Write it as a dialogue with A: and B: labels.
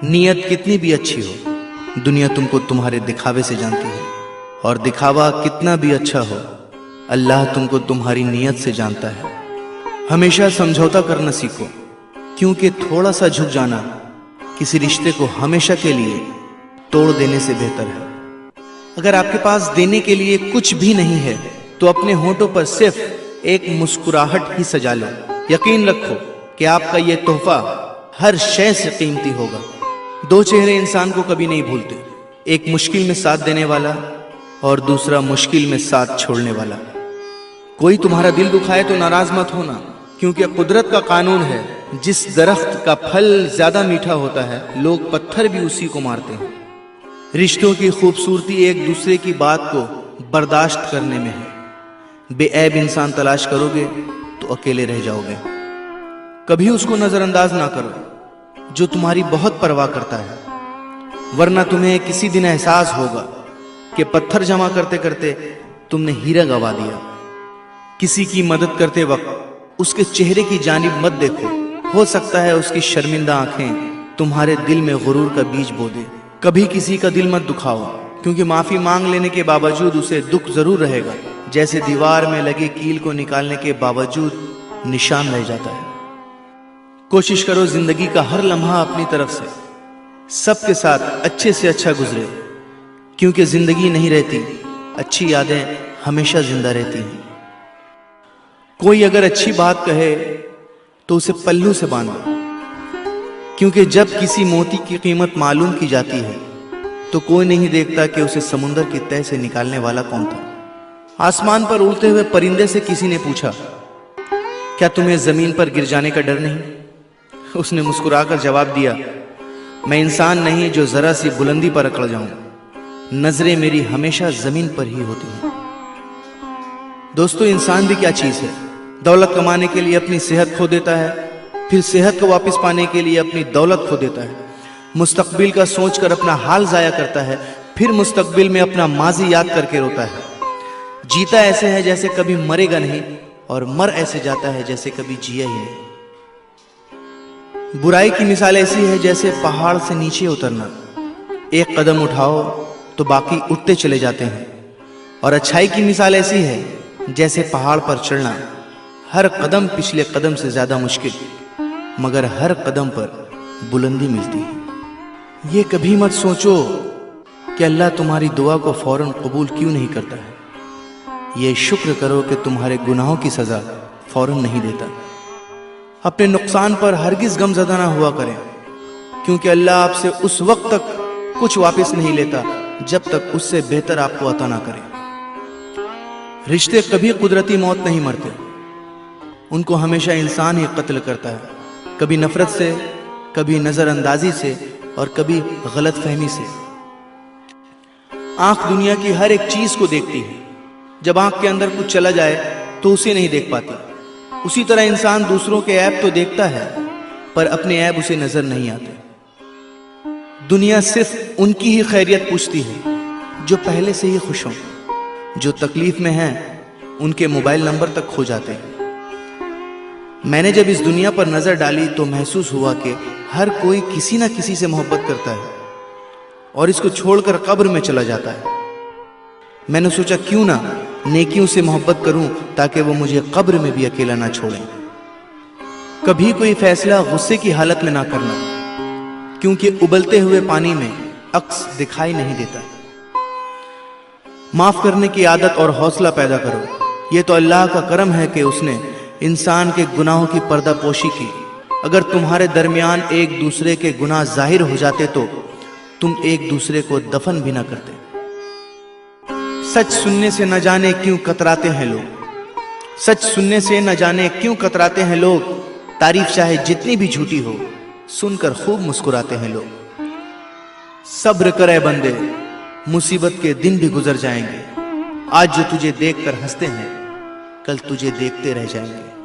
A: नीयत कितनी भी अच्छी हो, दुनिया तुमको तुम्हारे दिखावे से जानती है, और दिखावा कितना भी अच्छा हो, अल्लाह तुमको तुम्हारी नीयत से जानता है। हमेशा समझौता करना सीखो, क्योंकि थोड़ा सा झुक जाना किसी रिश्ते को हमेशा के लिए तोड़ देने से बेहतर है। अगर आपके पास देने के लिए कुछ भी नहीं है तो अपने होठों पर सिर्फ एक मुस्कुराहट ही सजा लो। यकीन रखो कि आपका ये तोहफा हर शय से कीमती होगा। दो चेहरे इंसान को कभी नहीं भूलते, एक मुश्किल में साथ देने वाला और दूसरा मुश्किल में साथ छोड़ने वाला। कोई तुम्हारा दिल दुखाए तो नाराज मत होना, क्योंकि कुदरत का कानून है, जिस दरख्त का फल ज्यादा मीठा होता है लोग पत्थर भी उसी को मारते हैं। रिश्तों की खूबसूरती एक दूसरे की बात को बर्दाश्त करने में है। बेऐब इंसान तलाश करोगे तो अकेले रह जाओगे। कभी उसको नजरअंदाज ना करो जो तुम्हारी बहुत परवाह करता है, वरना तुम्हें किसी दिन एहसास होगा कि पत्थर जमा करते करते तुमने हीरा गवा दिया। किसी की मदद करते वक्त उसके चेहरे की जानिब मत देखो, हो सकता है उसकी शर्मिंदा आंखें तुम्हारे दिल में गुरूर का बीज बो दे। कभी किसी का दिल मत दुखाओ, क्योंकि माफी मांग लेने के बावजूद उसे दुख जरूर रहेगा, जैसे दीवार में लगे कील को निकालने के बावजूद निशान रह जाता है। कोशिश करो जिंदगी का हर लम्हा अपनी तरफ से सबके साथ अच्छे से अच्छा गुजरे, क्योंकि जिंदगी नहीं रहती, अच्छी यादें हमेशा जिंदा रहती हैं। कोई अगर अच्छी बात कहे तो उसे पल्लू से बांधो, क्योंकि जब किसी मोती की कीमत मालूम की जाती है तो कोई नहीं देखता कि उसे समुंदर की तह से निकालने वाला कौन था। आसमान पर उड़ते हुए परिंदे से किसी ने पूछा, क्या तुम्हें जमीन पर गिर जाने का डर नहीं? उसने मुस्कुराकर जवाब दिया, मैं इंसान नहीं जो जरा सी बुलंदी पर अकड़ जाऊं, नजरें मेरी हमेशा जमीन पर ही होती हैं। दोस्तों, इंसान भी क्या चीज है? दौलत कमाने के लिए अपनी सेहत खो देता है, फिर सेहत को वापस पाने के लिए अपनी दौलत खो देता है। मुस्तकबिल का सोचकर अपना हाल जाया करता है, फिर मुस्तकबिल में अपना माजी याद करके रोता है। जीता ऐसे है जैसे कभी मरेगा नहीं, और मर ऐसे जाता है जैसे कभी जिया ही नहीं। बुराई की मिसाल ऐसी है जैसे पहाड़ से नीचे उतरना, एक कदम उठाओ तो बाकी उठते चले जाते हैं। और अच्छाई की मिसाल ऐसी है जैसे पहाड़ पर चढ़ना, हर कदम पिछले कदम से ज्यादा मुश्किल, मगर हर कदम पर बुलंदी मिलती है। ये कभी मत सोचो कि अल्लाह तुम्हारी दुआ को फौरन कबूल क्यों नहीं करता है। ये शुक्र करो कि तुम्हारे गुनाहों की सजा फौरन नहीं देता। अपने नुकसान पर हरगिज गमज़दा ना हुआ करें, क्योंकि अल्लाह आपसे उस वक्त तक कुछ वापस नहीं लेता जब तक उससे बेहतर आपको अता ना करे। रिश्ते कभी कुदरती मौत नहीं मरते, उनको हमेशा इंसान ही कत्ल करता है, कभी नफरत से, कभी नजरअंदाजी से, और कभी गलत फहमी से। आंख दुनिया की हर एक चीज को देखती है, जब आंख के अंदर कुछ चला जाए तो उसे नहीं देख पाती। उसी तरह इंसान दूसरों के ऐब तो देखता है, पर अपने ऐब उसे नजर नहीं आते। दुनिया सिर्फ उनकी ही खैरियत पूछती है जो पहले से ही खुश हों, जो तकलीफ में हैं उनके मोबाइल नंबर तक खो जाते हैं। मैंने जब इस दुनिया पर नजर डाली तो महसूस हुआ कि हर कोई किसी ना किसी से मोहब्बत करता है और इसको छोड़कर कब्र में चला जाता है। मैंने सोचा क्यों ना नेकियों से मोहब्बत करूं ताकि वो मुझे कब्र में भी अकेला ना छोड़ें। कभी कोई फैसला गुस्से की हालत में ना करना, क्योंकि उबलते हुए पानी में अक्स दिखाई नहीं देता। माफ करने की आदत और हौसला पैदा करो। ये तो अल्लाह का करम है कि उसने इंसान के गुनाहों की पर्दापोशी की। अगर तुम्हारे दरमियान एक दूसरे के गुनाह जाहिर हो जाते तो तुम एक दूसरे को दफन भी ना करते। सच सुनने से न जाने क्यों कतराते हैं लोग, सच सुनने से न जाने क्यों कतराते हैं लोग। तारीफ चाहे जितनी भी झूठी हो, सुनकर खूब मुस्कुराते हैं लोग। सब्र करे बंदे, मुसीबत के दिन भी गुजर जाएंगे। आज जो तुझे देखकर हंसते हैं, कल तुझे देखते रह जाएंगे।